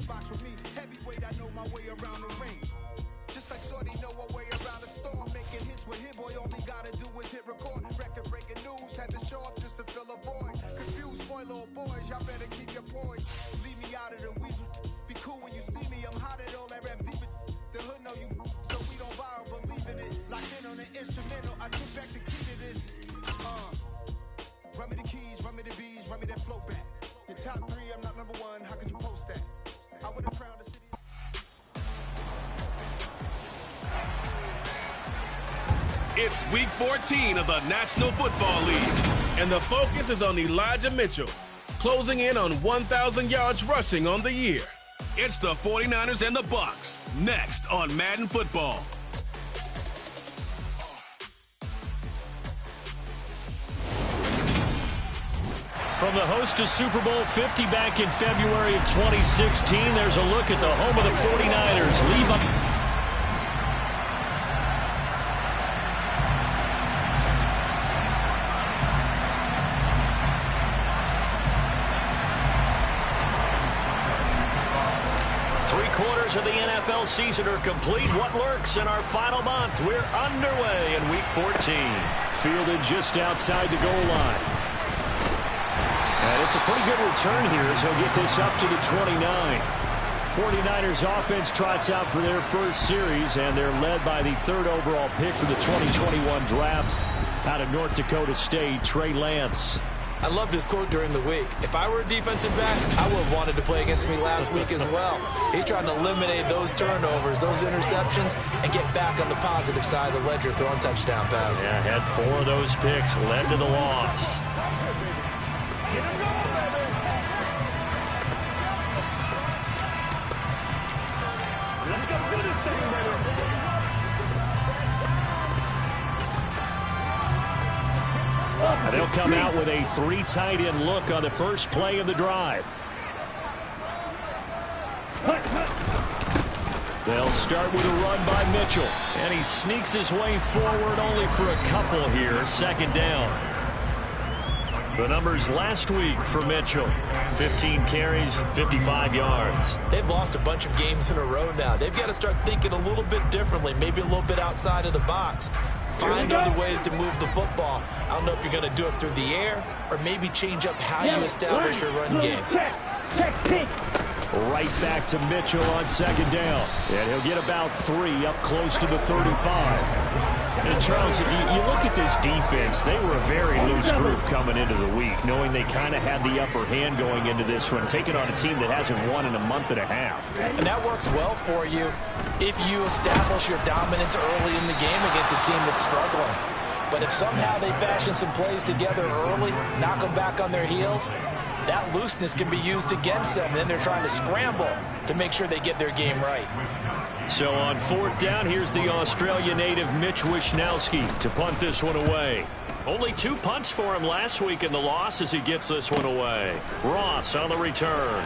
box with me. Heavyweight, I know my way around the ring. Just like Shorty know her way around the storm. Making hits with Hit Boy, all he gotta do is hit record. Record breaking news, had to show up just to fill a void. Confused, spoiled little boys, y'all better keep your poise. Leave me out of the weasel. Be cool when you see me, I'm hot at all that rap deep. The hood know you, so we don't borrow, believe in it. Locked in on the instrumental, I kick back the key to this. Run me the keys, run me the bees, run me that flow back. Your top 3, I'm not number 1, how could you post that? I would have crowned the city. It's week 14 of the National Football League, and the focus is on Elijah Mitchell, closing in on 1,000 yards rushing on the year. It's the 49ers and the Bucs, next on Madden Football. From the host to Super Bowl 50 back in February of 2016, there's a look at the home of the 49ers. Levi. 3/4 of the NFL season are complete. What lurks in our final month? We're underway in Week 14. Fielded just outside the goal line. And it's a pretty good return here as he'll get this up to the 29. 49ers offense trots out for their first series, and they're led by the 3rd overall pick for the 2021 draft out of North Dakota State, Trey Lance. I loved his quote during the week. If I were a defensive back, I would have wanted to play against me last week as well. He's trying to eliminate those turnovers, those interceptions, and get back on the positive side of the ledger, throwing touchdown passes. Yeah, had 4 of those picks, led to the loss. Let's go do this thing, baby. And they'll come out with a 3 tight end look on the first play of the drive. They'll start with a run by Mitchell. And he sneaks his way forward only for a couple here. 2nd down. The numbers last week for Mitchell. 15 carries, 55 yards. They've lost a bunch of games in a row now. They've got to start thinking a little bit differently, maybe a little bit outside of the box. Find other ways to move the football. I don't know if you're going to do it through the air or maybe change up how you establish your run game. Right back to Mitchell on 2nd down. And he'll get about 3 up close to the 35. And Charles, you look at this defense, they were a very loose group coming into the week, knowing they kind of had the upper hand going into this one, taking on a team that hasn't won in a month and a half. And that works well for you if you establish your dominance early in the game against a team that's struggling. But if somehow they fashion some plays together early, knock them back on their heels, that looseness can be used against them. Then they're trying to scramble to make sure they get their game right. So on 4th down, here's the Australia native Mitch Wishnowski to punt this one away. Only 2 punts for him last week in the loss as he gets this one away. Ross on the return.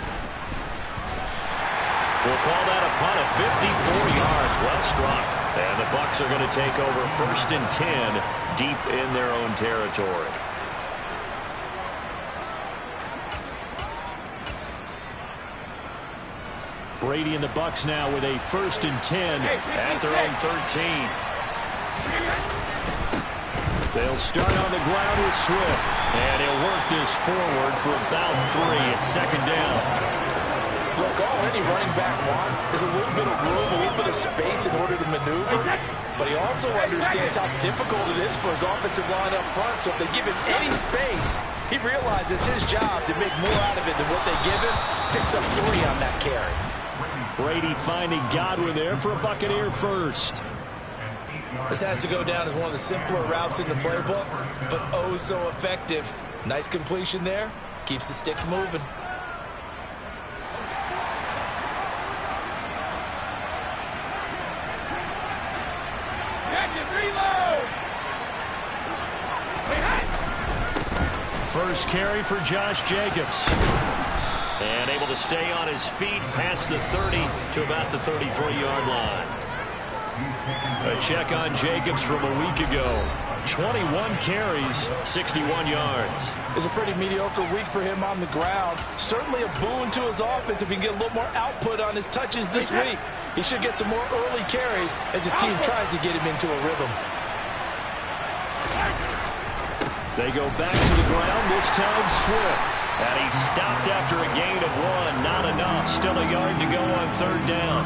We'll call that a punt of 54 yards. Well struck. And the Bucs are going to take over 1st and 10 deep in their own territory. Brady and the Bucs now with a 1st and 10 at their own 13. They'll start on the ground with Swift. And he'll work this forward for about 3 at 2nd down. Look, all any running back wants is a little bit of room, a little bit of space in order to maneuver. But he also understands how difficult it is for his offensive line up front. So if they give him any space, he realizes his job to make more out of it than what they give him. Picks up 3 on that carry. Brady finding Godwin there for a Buccaneer first. This has to go down as one of the simpler routes in the playbook, but oh so effective. Nice completion there. Keeps the sticks moving. First carry for Josh Jacobs. And able to stay on his feet past the 30 to about the 33-yard line. A check on Jacobs from a week ago. 21 carries, 61 yards. It's a pretty mediocre week for him on the ground. Certainly a boon to his offense if he can get a little more output on his touches this week. He should get some more early carries as his team tries to get him into a rhythm. They go back to the ground, this time Swift. And he's stopped after a gain of 1. Not enough. Still a yard to go on 3rd down.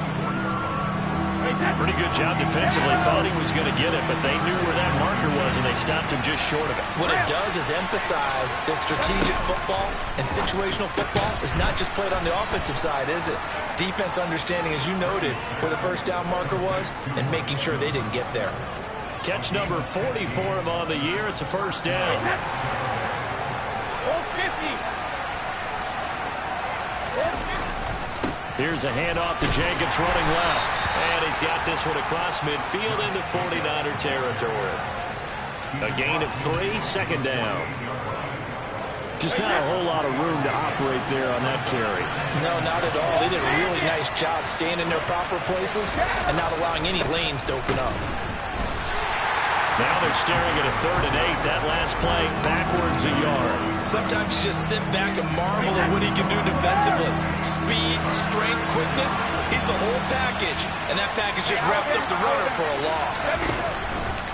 Pretty good job defensively. Thought he was going to get it, but they knew where that marker was, and they stopped him just short of it. What it does is emphasize that strategic football and situational football is not just played on the offensive side, is it? Defense understanding, as you noted, where the 1st down marker was and making sure they didn't get there. Catch number 40 for him on the year. It's a 1st down. Here's a handoff to Jenkins running left. And he's got this one across midfield into 49er territory. A gain of 3, 2nd down. Just not a whole lot of room to operate there on that carry. No, not at all. They did a really nice job staying in their proper places and not allowing any lanes to open up. Now they're staring at a 3rd and 8. That last play backwards a yard. Sometimes you just sit back and marvel at what he can do defensively. Speed, strength, quickness. He's the whole package. And that package just wrapped up the runner for a loss.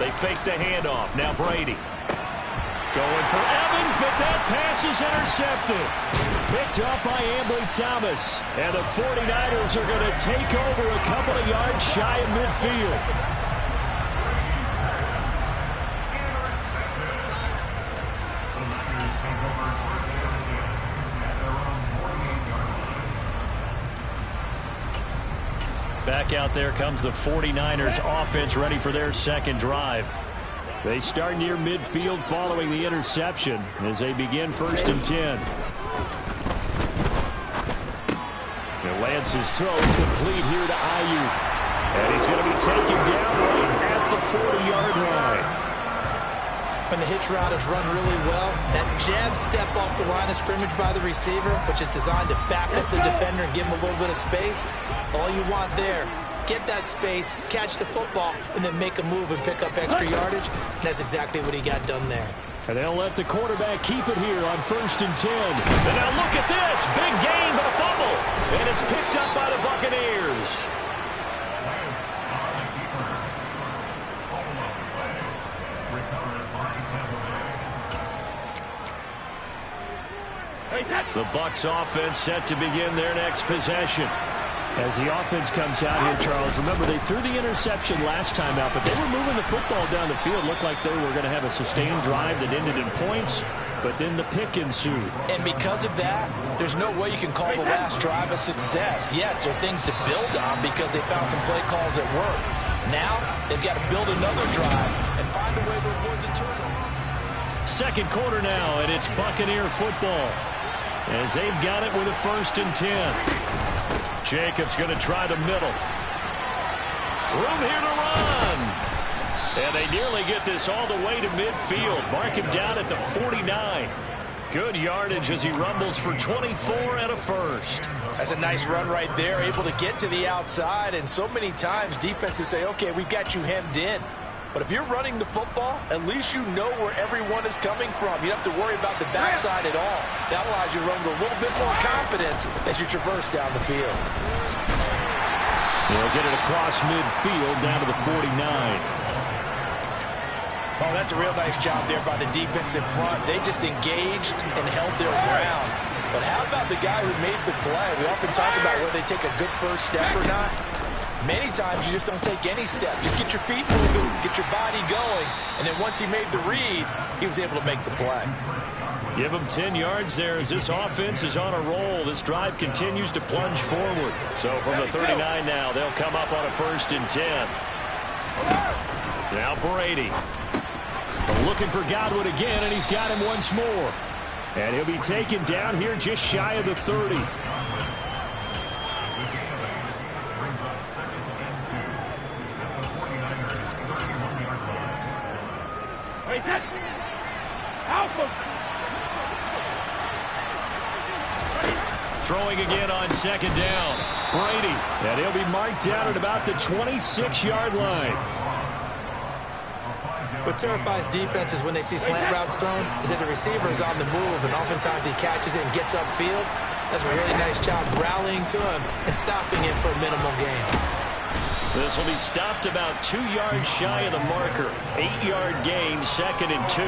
They fake the handoff. Now Brady. Going for Evans, but that pass is intercepted. Picked up by Ambry Thomas. And the 49ers are going to take over a couple of yards shy of midfield. Back out there comes the 49ers offense ready for their 2nd drive. They start near midfield following the interception as they begin 1st and 10. And Lance's throw complete here to Ayuk. And he's going to be taken down right at the 40-yard line. When the hitch route is run really well, that jab step off the line of scrimmage by the receiver, which is designed to back up the defender and give him a little bit of space, all you want there, get that space, catch the football, and then make a move and pick up extra yardage. And that's exactly what he got done there. And they'll let the quarterback keep it here on 1st and 10. And now look at this. Big gain, but a fumble. And it's picked up by the Buccaneers. The Bucs offense set to begin their next possession. As the offense comes out here, Charles, remember they threw the interception last time out, but they were moving the football down the field. Looked like they were going to have a sustained drive that ended in points, but then the pick ensued. And because of that, there's no way you can call the last drive a success. Yes, there are things to build on because they found some play calls that work. Now, they've got to build another drive and find a way to avoid the turnover. 2nd quarter now, and it's Buccaneer football as they've got it with a 1st and 10. Jacobs going to try the middle. Room here to run. And they nearly get this all the way to midfield. Mark him down at the 49. Good yardage as he rumbles for 24 and a 1st. That's a nice run right there, able to get to the outside. And so many times defenses say, okay, we've got you hemmed in. But if you're running the football, at least you know where everyone is coming from. You don't have to worry about the backside at all. That allows you to run with a little bit more confidence as you traverse down the field. They'll get it across midfield down to the 49. Oh, that's a real nice job there by the defensive front. They just engaged and held their ground. But how about the guy who made the play? We often talk about whether they take a good first step or not. Many times you just don't take any step. Just get your feet moving, get your body going, and then once he made the read, he was able to make the play. Give him 10 yards there as this offense is on a roll. This drive continues to plunge forward. So from the 39 now, they'll come up on a 1st and 10. Now Brady. Looking for Godwin again, and he's got him once more. And he'll be taken down here just shy of the 30. Throwing again on 2nd down. Brady. And he'll be marked down at about the 26-yard line. What terrifies defenses when they see slant routes thrown is that the receiver is on the move, and oftentimes he catches it and gets upfield. Does a really nice job rallying to him and stopping him for a minimal gain. This will be stopped about 2 yards shy of the marker. 8-yard gain, 2nd and 2.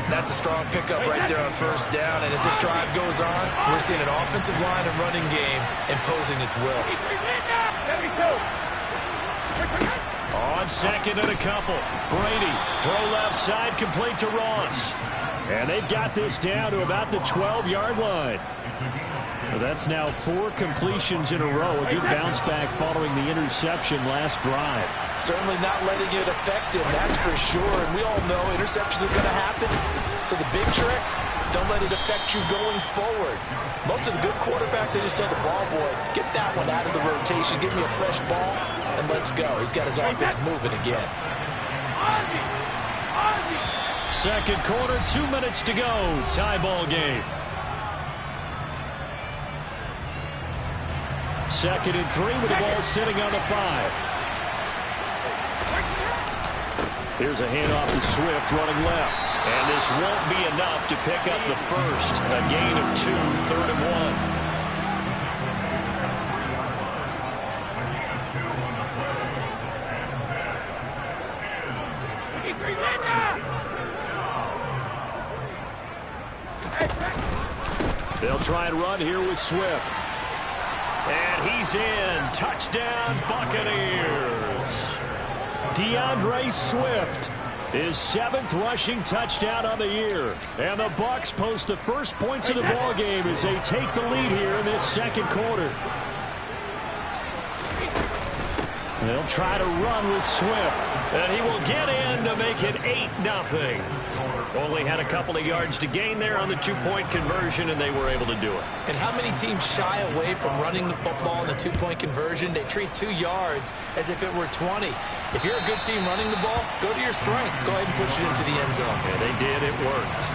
That's a strong pickup right there on first down, and as this drive goes on, we're seeing an offensive line and running game imposing its will. On 2nd and a couple. Brady, throw left side, complete to Ross. And they've got this down to about the 12-yard line. That's now 4 completions in a row. A good bounce back following the interception last drive. Certainly not letting it affect him, that's for sure. And we all know interceptions are going to happen. So the big trick, don't let it affect you going forward. Most of the good quarterbacks, they just tell the ball boy, get that one out of the rotation, give me a fresh ball, and let's go. He's got his offense moving again. Second quarter, 2 minutes to go. Tie ball game. 2nd and 3 with the ball sitting on the 5. Here's a handoff to Swift running left. And this won't be enough to pick up the first. A gain of 2, 3rd and 1. They'll try and run here with Swift. And he's in. Touchdown, Buccaneers. DeAndre Swift, his 7th rushing touchdown on the year. And the Bucs post the first points of the ball game as they take the lead here in this second quarter. They'll try to run with Swift. And he will get in to make it 8-0. Only had a couple of yards to gain there on the 2-point conversion, and they were able to do it. And how many teams shy away from running the football in the 2-point conversion? They treat 2 yards as if it were 20. If you're a good team running the ball, go to your strength. Go ahead and push it into the end zone. Yeah, they did. It worked.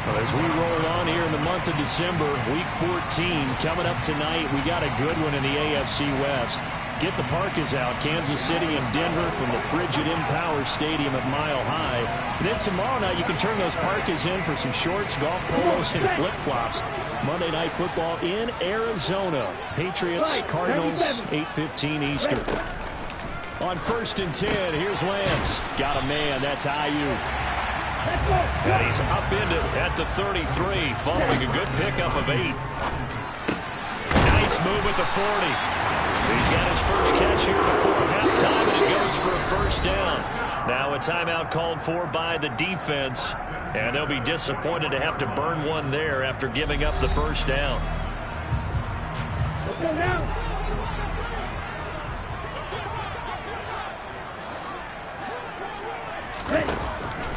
Well, as we roll on here in the month of December, Week 14 coming up tonight, we got a good one in the AFC West. Get the parkas out, Kansas City and Denver from the frigid Empower Stadium at Mile High. And then tomorrow night you can turn those parkas in for some shorts, golf polos, and flip-flops. Monday Night Football in Arizona. Patriots, Cardinals, 8:15 Eastern. On 1st and 10, here's Lance. Got a man, that's Ayuk. And he's upended at the 33, following a good pickup of 8. Nice move at the 40. He's got his first catch here before halftime, and it goes for a first down. Now a timeout called for by the defense, and they'll be disappointed to have to burn one there after giving up the first down.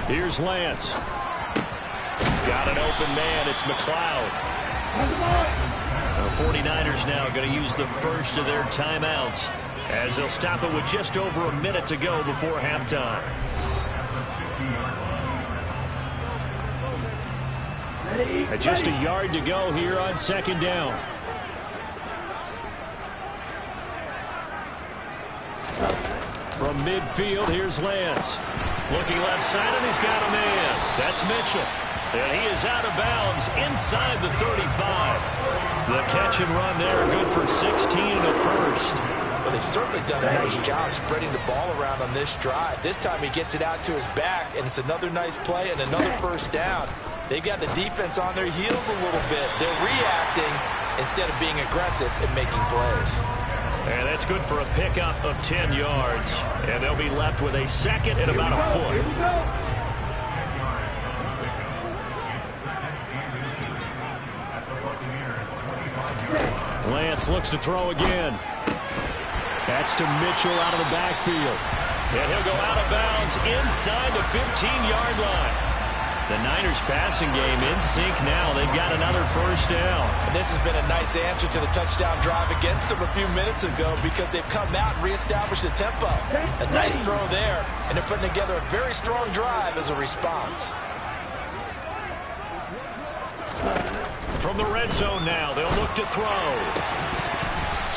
Here's Lance. Got an open man. It's McLeod. The 49ers now going to use the first of their timeouts as they'll stop it with just over a minute to go before halftime. And just a yard to go here on 2nd down. From midfield, here's Lance. Looking left side, and he's got a man. That's Mitchell. And he is out of bounds inside the 35. The catch and run there, good for 16 and a first. Well, they've certainly done a nice job spreading the ball around on this drive. This time he gets it out to his back, and it's another nice play and another first down. They've got the defense on their heels a little bit. They're reacting instead of being aggressive and making plays. And that's good for a pickup of 10 yards. And they'll be left with a second and about a foot. Lance looks to throw again. That's to Mitchell out of the backfield. And he'll go out of bounds inside the 15-yard line. The Niners passing game in sync now. They've got another first down. And this has been a nice answer to the touchdown drive against them a few minutes ago because they've come out and reestablished the tempo. A nice throw there, and they're putting together a very strong drive as a response. From the red zone now, they'll look to throw.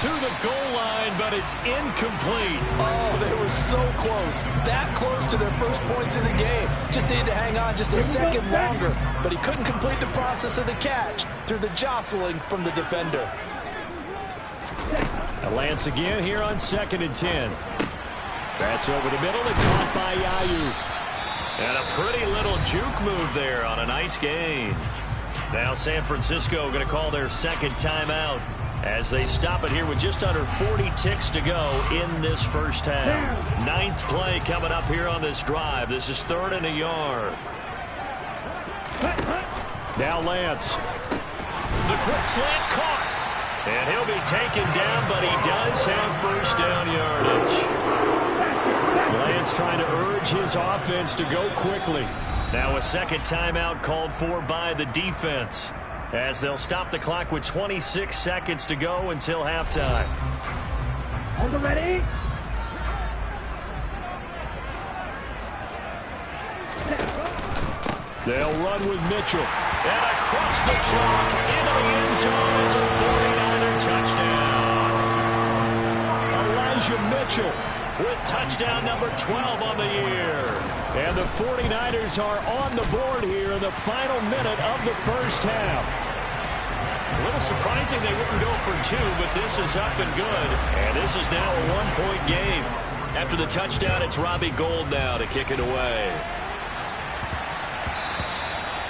to the goal line, but it's incomplete. Oh, they were so close. That close to their first points of the game. Just needed to hang on just a second longer, but he couldn't complete the process of the catch through the jostling from the defender. A Lance again here on 2nd and 10. That's over the middle and caught by Ayuk. And a pretty little juke move there on a nice gain. Now San Francisco going to call their second timeout as they stop it here with just under 40 ticks to go in this first half. 9th play coming up here on this drive. This is 3rd and a yard. Now Lance. The quick slant caught. And he'll be taken down, but he does have first down yardage. Lance trying to urge his offense to go quickly. Now a second timeout called for by the defense as they'll stop the clock with 26 seconds to go until halftime. Hold it ready. They'll run with Mitchell. And across the chalk into the end zone is a 49er touchdown. Elijah Mitchell with touchdown number 12 on the year. And the 49ers are on the board here in the final minute of the first half. A little surprising they wouldn't go for 2, but this is up and good. And this is now a 1-point game. After the touchdown, it's Robbie Gould now to kick it away.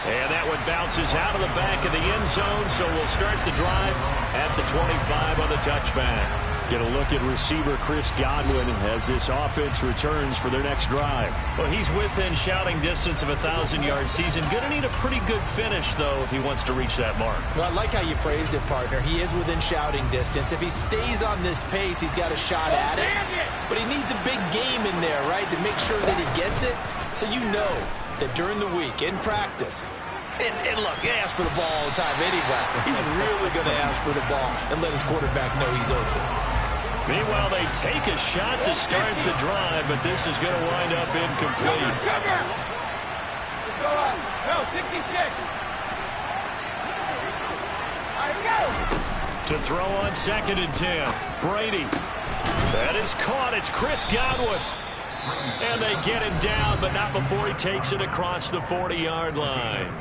And that one bounces out of the back of the end zone, so we'll start the drive at the 25 on the touchback. Get a look at receiver Chris Godwin as this offense returns for their next drive. Well, he's within shouting distance of a 1,000-yard season. Going to need a pretty good finish, though, if he wants to reach that mark. Well, I like how you phrased it, partner. He is within shouting distance. If he stays on this pace, he's got a shot at it. But he needs a big game in there, right, to make sure that he gets it. So you know that during the week, in practice, and look, he asks for the ball all the time anyway. He's really going to ask for the ball and let his quarterback know he's open. Meanwhile, they take a shot to start the drive, but this is going to wind up incomplete. No, 66. To throw on 2nd and 10. Brady. That is caught. It's Chris Godwin. And they get him down, but not before he takes it across the 40-yard line.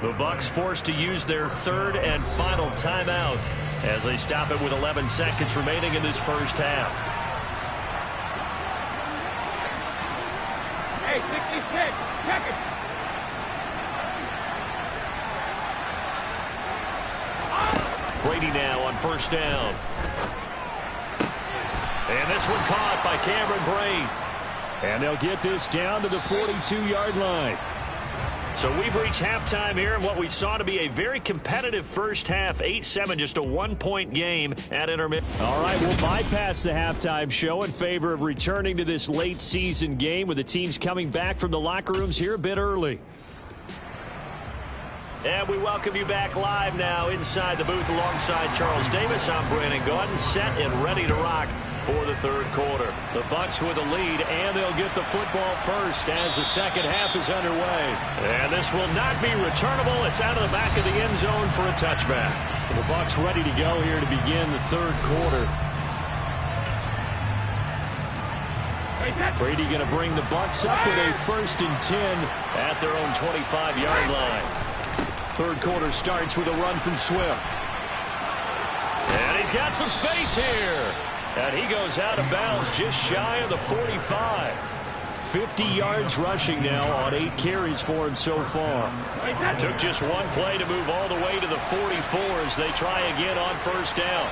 The Bucs forced to use their 3rd and final timeout as they stop it with 11 seconds remaining in this first half. Hey, 66. Check it. Brady now on first down. And this one caught by Cameron Brate. And they'll get this down to the 42-yard line. So we've reached halftime here in what we saw to be a very competitive first half. 8-7, just a 1-point game at intermission. All right, we'll bypass the halftime show in favor of returning to this late season game with the teams coming back from the locker rooms here a bit early. And we welcome you back live now inside the booth alongside Charles Davis. I'm Brandon Gaudin, set and ready to rock for the 3rd quarter. The Bucs with a lead, and they'll get the football first as the second half is underway. And this will not be returnable. It's out of the back of the end zone for a touchback. The Bucs ready to go here to begin the 3rd quarter. Brady going to bring the Bucs up with a 1st and 10 at their own 25-yard line. 3rd quarter starts with a run from Swift. And he's got some space here. And he goes out of bounds just shy of the 45. 50 yards rushing now on 8 carries for him so far. Took just one play to move all the way to the 44 as they try again on first down.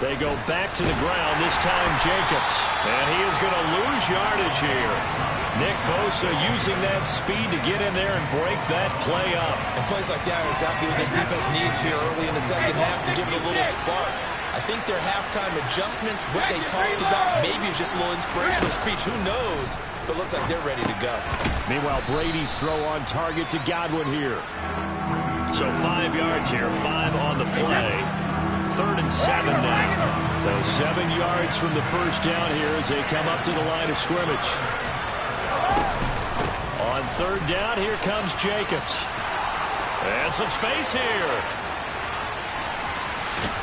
They go back to the ground, this time Jacobs. And he is going to lose yardage here. Nick Bosa using that speed to get in there and break that play up. And plays like that are exactly what this defense needs here early in the second half to give it a little spark. I think their halftime adjustments, what they talked about, maybe it's just a little inspirational speech. Who knows? But looks like they're ready to go. Meanwhile, Brady's throw on target to Godwin here. So 5 yards here, 5 on the play. 3rd and 7 now. So 7 yards from the first down here as they come up to the line of scrimmage. On 3rd down, here comes Jacobs. And some space here.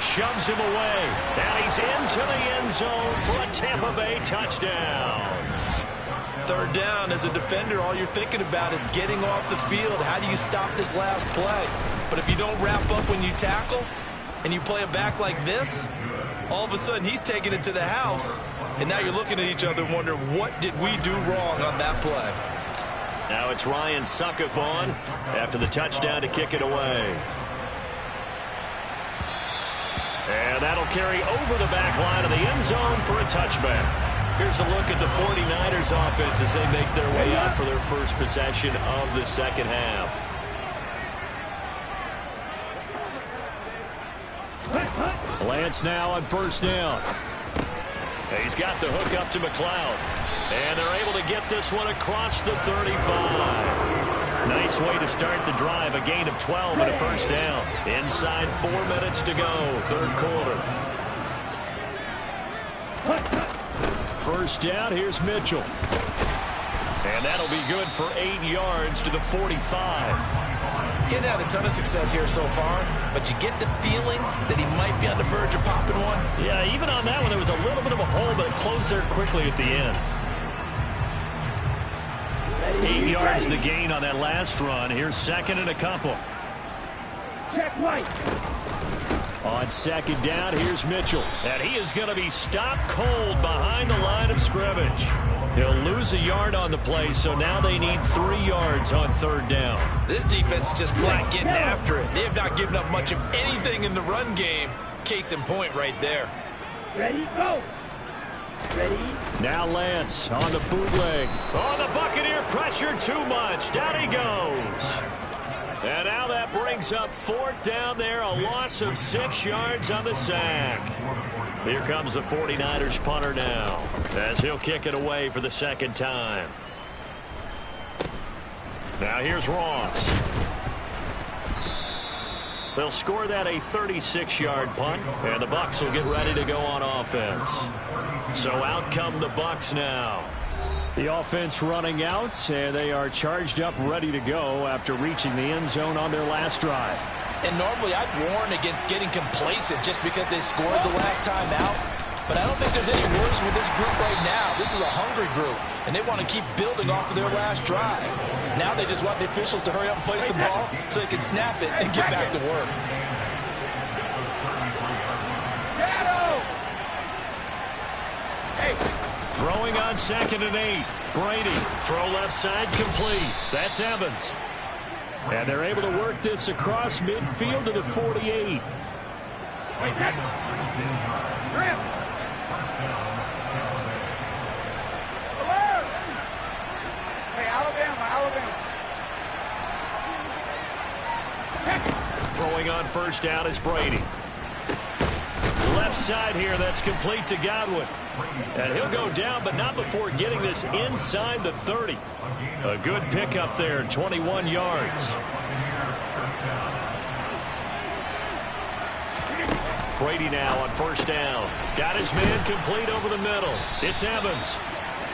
Shoves him away. And he's into the end zone for a Tampa Bay touchdown. Third down, as a defender, all you're thinking about is getting off the field. How do you stop this last play? But if you don't wrap up when you tackle and you play it back like this, all of a sudden he's taking it to the house, and now you're looking at each other and wondering, what did we do wrong on that play? Now it's Ryan Succop on after the touchdown to kick it away. And that'll carry over the back line of the end zone for a touchback. Here's a look at the 49ers offense as they make their way out for their first possession of the second half. Lance now on first down. He's got the hook up to McLeod. And they're able to get this one across the 35. Nice way to start the drive. A gain of 12 and a first down. Inside 4 minutes to go, third quarter. First down, here's Mitchell. And that'll be good for 8 yards to the 45. Getting had a ton of success here so far, but you get the feeling that he might be on the verge of popping one. Yeah, even on that one, there was a little bit of a hole, but it closed there quickly at the end. 8 yards the gain on that last run. Here's second and a couple. Check right. On second down, here's Mitchell. And he is going to be stopped cold behind the line of scrimmage. He'll lose a yard on the play, so now they need 3 yards on third down. This defense is just flat getting after it. They have not given up much of anything in the run game. Case in point right there. Ready, go. Ready. Now Lance on the bootleg. Oh, the Buccaneer pressure too much. Down he goes. And now that brings up fourth down there. A loss of 6 yards on the sack. Here comes the 49ers punter now as he'll kick it away for the second time. Now here's Ross. They'll score that a 36-yard punt, and the Bucs will get ready to go on offense. So out come the Bucs now. The offense running out, and they are charged up, ready to go after reaching the end zone on their last drive. And normally I'd warn against getting complacent just because they scored the last time out. But I don't think there's any worries with this group right now. This is a hungry group, and they want to keep building off of their last drive. Now they just want the officials to hurry up and place the ball so they can snap it and get back to work. Throwing on second and 8. Brady, throw left side complete. That's Evans. And they're able to work this across midfield to the 48. Throwing on first down is Brady. Left side here, that's complete to Godwin. And he'll go down, but not before getting this inside the 30. A good pickup there, 21 yards. Brady now on first down. Got his man complete over the middle. It's Evans.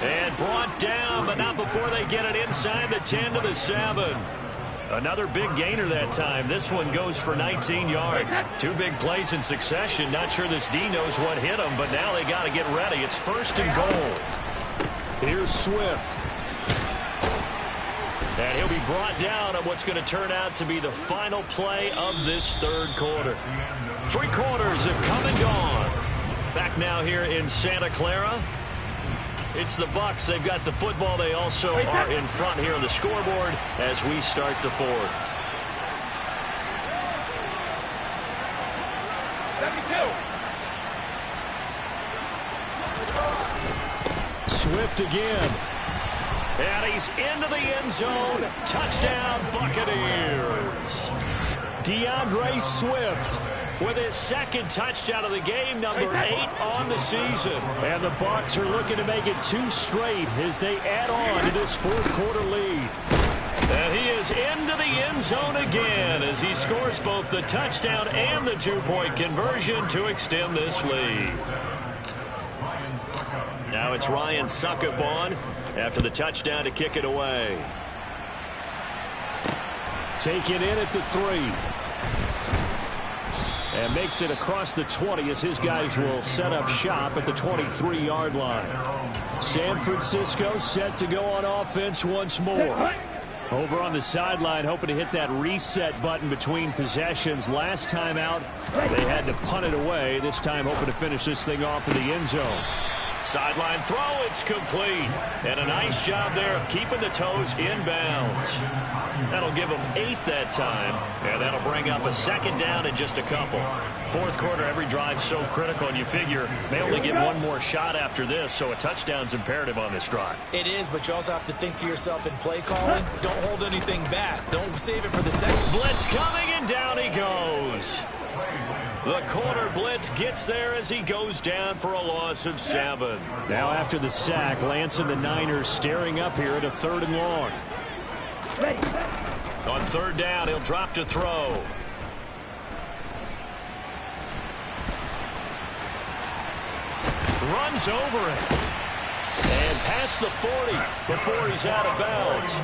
And brought down, but not before they get it inside the 10 to the 7. Another big gainer that time. This one goes for 19 yards. 2 big plays in succession. Not sure this D knows what hit him, but now they got to get ready. It's first and goal. Here's Swift. And he'll be brought down on what's going to turn out to be the final play of this third quarter. 3 quarters have come and gone. Back now here in Santa Clara. It's the Bucs. They've got the football. They also are in front here on the scoreboard as we start the fourth. 72. Swift again. And he's into the end zone. Touchdown, Buccaneers. DeAndre Swift with his second touchdown of the game, number 8 on the season. And the Bucs are looking to make it 2 straight as they add on to this fourth quarter lead. And he is into the end zone again as he scores both the touchdown and the 2-point conversion to extend this lead. Now it's Ryan Succop on after the touchdown to kick it away. Taken in at the 3. And makes it across the 20 as his guys will set up shop at the 23-yard line. San Francisco set to go on offense once more. Over on the sideline, hoping to hit that reset button between possessions. Last time out, they had to punt it away. This time, hoping to finish this thing off in the end zone. Sideline throw, it's complete. And a nice job there of keeping the toes inbounds. That'll give them 8 that time, and that'll bring up a second down in just a couple. Fourth quarter, every drive's so critical, and you figure they only get one more shot after this, so a touchdown's imperative on this drive. It is, but you also have to think to yourself in play calling, don't hold anything back. Don't save it for the second. Blitz coming, and down he goes. The corner blitz gets there as he goes down for a loss of 7. Now after the sack, Lance and the Niners staring up here at a 3rd and long. On 3rd down, he'll drop to throw. Runs over it. And past the 40 before he's out of bounds.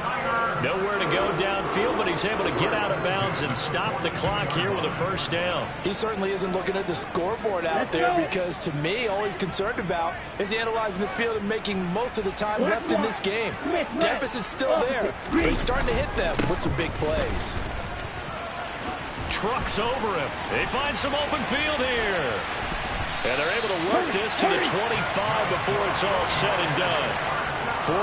Nowhere to go downfield, but he's able to get out of bounds and stop the clock here with a 1st down. He certainly isn't looking at the scoreboard out there because, to me, all he's concerned about is analyzing the field and making most of the time left in this game. Deficit's still there, but he's starting to hit them with some big plays. Trucks over him. They find some open field here. And they're able to work this to the 25 before it's all said and done.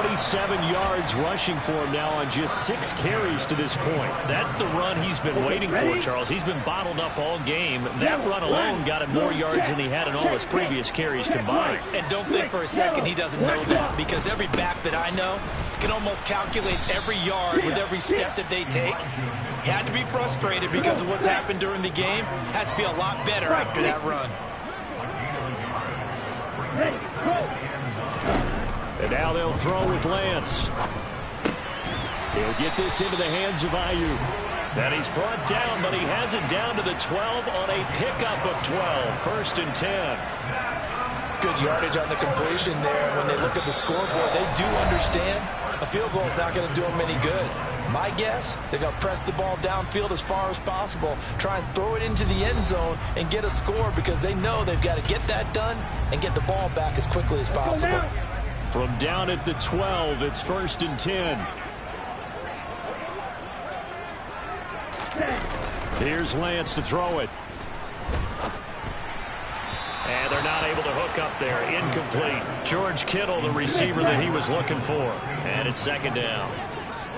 47 yards rushing for him now on just 6 carries to this point. That's the run he's been waiting for, Charles. He's been bottled up all game. That run alone got him more yards than he had in all his previous carries combined. And don't think for a second he doesn't know that, because every back that I know can almost calculate every yard with every step that they take. He had to be frustrated because of what's happened during the game. Has to feel a lot better after that run. And now they'll throw with Lance. He'll get this into the hands of Ayuk. And he's brought down, but he has it down to the 12 on a pickup of 12. 1st and 10. Good yardage on the completion there. When they look at the scoreboard, they do understand a field goal is not going to do them any good. My guess, they're going to press the ball downfield as far as possible, try and throw it into the end zone and get a score, because they know they've got to get that done and get the ball back as quickly as possible. From down at the 12, it's 1st and 10. Here's Lance to throw it. And they're not able to hook up there. Incomplete. George Kittle, the receiver that he was looking for. And it's 2nd down.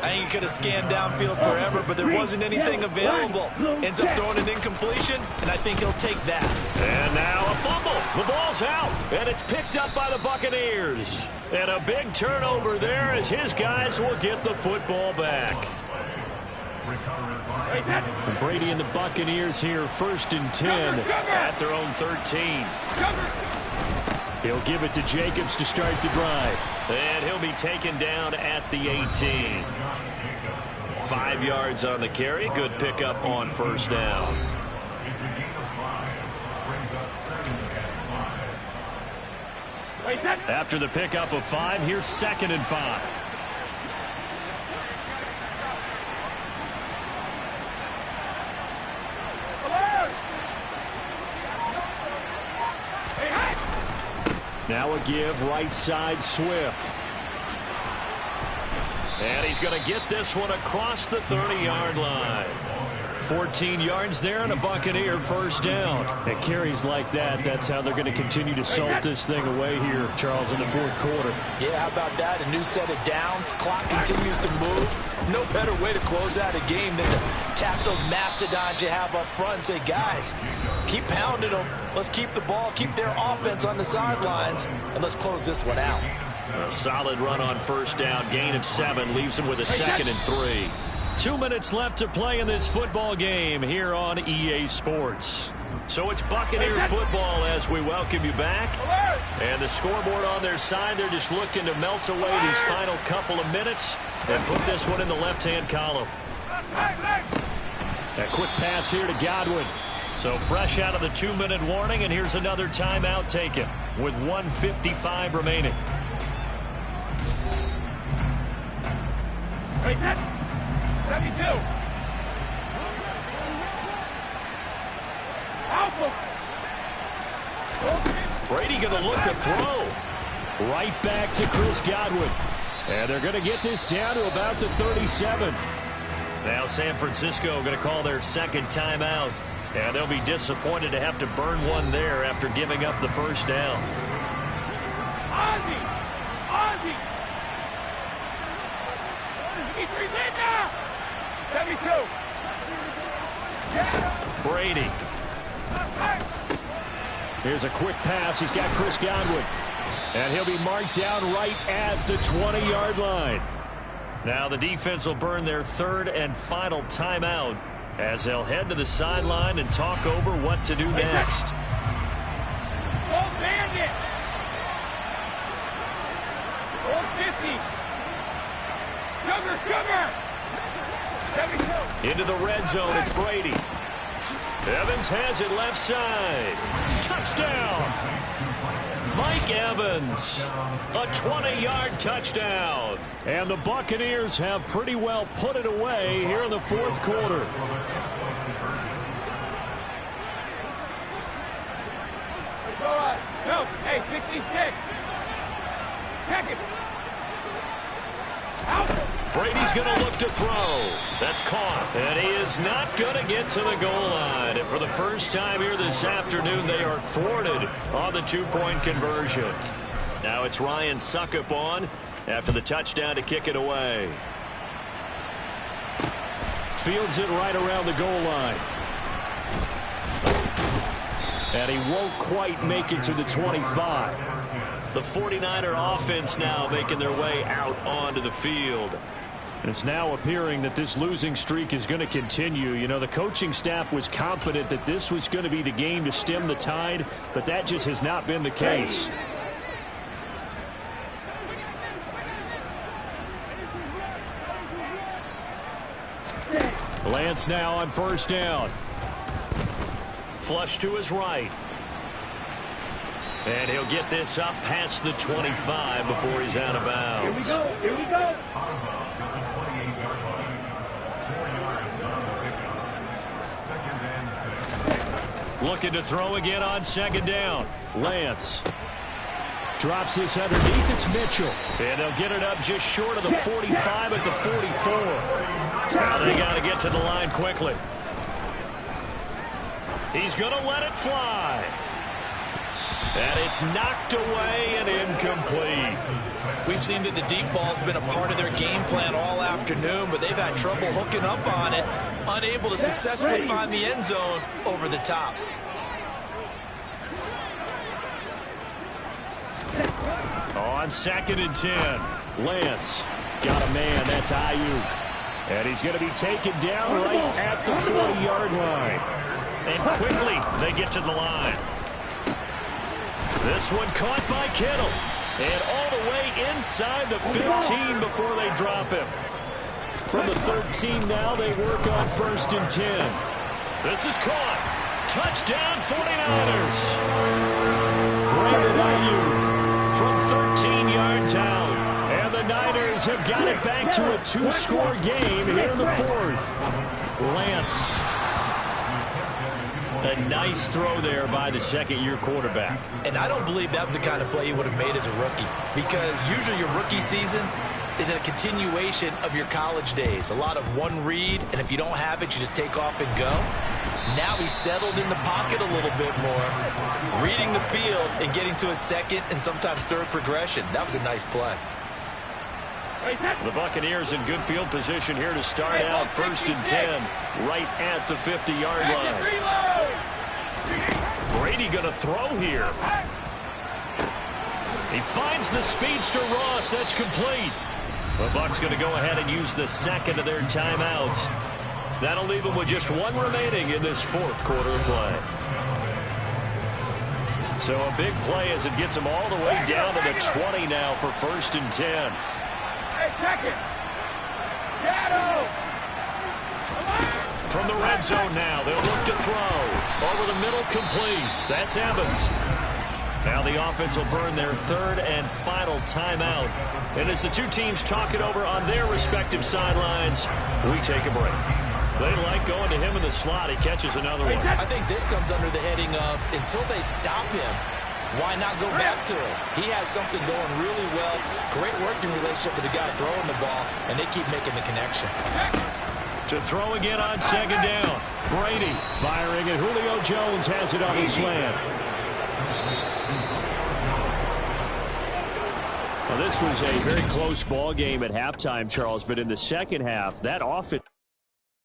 I think he could have scanned downfield forever, but there wasn't anything available. Ends up throwing an incompletion, and I think he'll take that. And now a fumble. The ball's out, and it's picked up by the Buccaneers. And a big turnover there as his guys will get the football back. Brady and the Buccaneers here, 1st and 10 at their own 13. He'll give it to Jacobs to start the drive. And he'll be taken down at the 18. 5 yards on the carry. Good pickup on 1st down. After the pickup of 5, here's 2nd and 5. Now a give, right side, Swift. And he's going to get this one across the 30-yard line. 14 yards there and a Buccaneer 1st down. And carries like that, that's how they're going to continue to salt this thing away here, Charles, in the 4th quarter. Yeah, how about that? A new set of downs. Clock continues to move. No better way to close out a game than to tap those mastodons you have up front and say, guys, keep pounding them. Let's keep the ball, keep their offense on the sidelines, and let's close this one out. A solid run on 1st down. Gain of 7 leaves him with a 2nd and 3. 2 minutes left to play in this football game here on EA Sports. So it's Buccaneer football as we welcome you back. And the scoreboard on their side, they're just looking to melt away these final couple of minutes and put this one in the left-hand column. A quick pass here to Godwin. So fresh out of the 2-minute warning, and here's another timeout taken with 1:55 remaining. Brady going to look to throw. Right back to Chris Godwin. And they're going to get this down to about the 37. Now San Francisco going to call their second timeout. And they'll be disappointed to have to burn one there after giving up the first down. Ozzy! Ozzy! He's in now! 72. Brady. Here's a quick pass. He's got Chris Godwin. And he'll be marked down right at the 20-yard line. Now the defense will burn their third and final timeout as they'll head to the sideline and talk over what to do next. Old Bandit! Old 50! Sugar! 72! Into the red zone, it's Brady. Evans has it left side. Touchdown! Mike Evans, a 20-yard touchdown. And the Buccaneers have pretty well put it away here in the fourth quarter. No, hey, 66. Check it. Out. Brady's going to look to throw. That's caught. And he is not going to get to the goal line. And for the first time here this afternoon, they are thwarted on the two-point conversion. Now it's Ryan Suckup on after the touchdown to kick it away. Fields it right around the goal line. And he won't quite make it to the 25. The 49er offense now making their way out onto the field. It's now appearing that this losing streak is going to continue. You know, the coaching staff was confident that this was going to be the game to stem the tide, but that just has not been the case. Lance now on first down. Flush to his right. And he'll get this up past the 25 before he's out of bounds. Here we go. Here we go. Looking to throw again on second down. Lance drops this underneath. It's Mitchell. And they'll get it up just short of the 45 at the 44. Now they got to get to the line quickly. He's going to let it fly. And it's knocked away and incomplete. We've seen that the deep ball's been a part of their game plan all afternoon, but they've had trouble hooking up on it, unable to successfully find the end zone over the top. On second and 10, Lance got a man. That's Ayuk. And he's going to be taken down right at the 40-yard line. And quickly they get to the line. This one caught by Kittle. And all the way inside the 15 before they drop him. From the 13 now, they work on first and 10. This is caught. Touchdown 49ers. Brandon Ayuk from 13 yards out. And the Niners have got it back to a two-score game here in the fourth. Lance. A nice throw there by the second-year quarterback. And I don't believe that was the kind of play he would have made as a rookie, because usually your rookie season is a continuation of your college days. A lot of one read, and if you don't have it, you just take off and go. Now he's settled in the pocket a little bit more, reading the field and getting to a second and sometimes third progression. That was a nice play. The Buccaneers in good field position here to start out first and 10 right at the 50-yard line. Brady going to throw here. He finds the speedster Ross. That's complete. The Bucs going to go ahead and use the second of their timeouts. That'll leave them with just one remaining in this fourth quarter of play. So a big play as it gets them all the way down to the 20 now for first and 10. From the red zone now, they'll look to throw. Over the middle, complete. That's Evans. Now the offense will burn their third and final timeout. And as the two teams talk it over on their respective sidelines, we take a break. They like going to him in the slot. He catches another one. I think this comes under the heading of, until they stop him, why not go back to it? He has something going really well. Great working relationship with the guy throwing the ball, and they keep making the connection. To throw again on second down. Brady firing, and Julio Jones has it on the slant. Well, this was a very close ball game at halftime, Charles, but in the second half, that offense